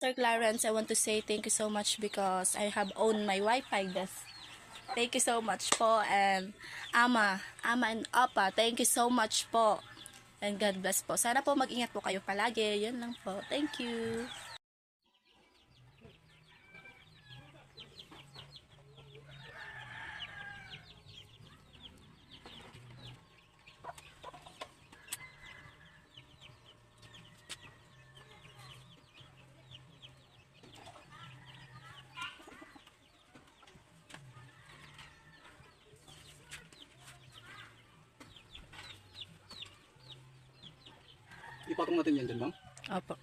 Mr. Clarence, I want to say thank you so much because I have owned my Wi-Fi guys. Thank you so much po. And Ama and Apa, thank you so much po. And God bless po. Sana po mag-ingat po kayo palagi. Yun lang po. Thank you. Ipatong natin yan dyan, ma'am. Opo.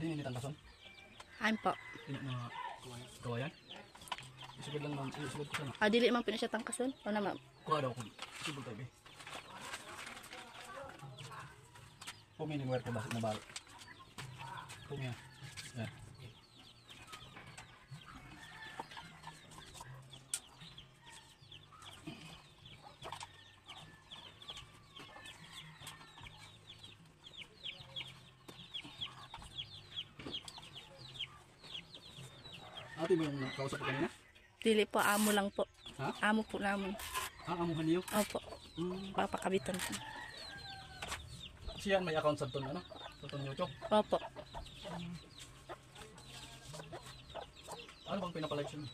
Ini tangkasan. Ayan po. Ini na kawayan. Isugod lang, ma'am. Isugod ko sana. Dili man po na siya tangkason. O na ma'am. Kuha daw ko. Isugod tayo, be. Pumining wire ka basik na balo. Pumiya. Yan. Ate ba yung kausap ko kanina? Dili po, amo lang po. Ha? Amo po namin. Amuhan niyo? Opo. Papakabitan po. Siyan may account sa ton, ano? Sa ton YouTube. Opo. Ano bang pinapalive siya?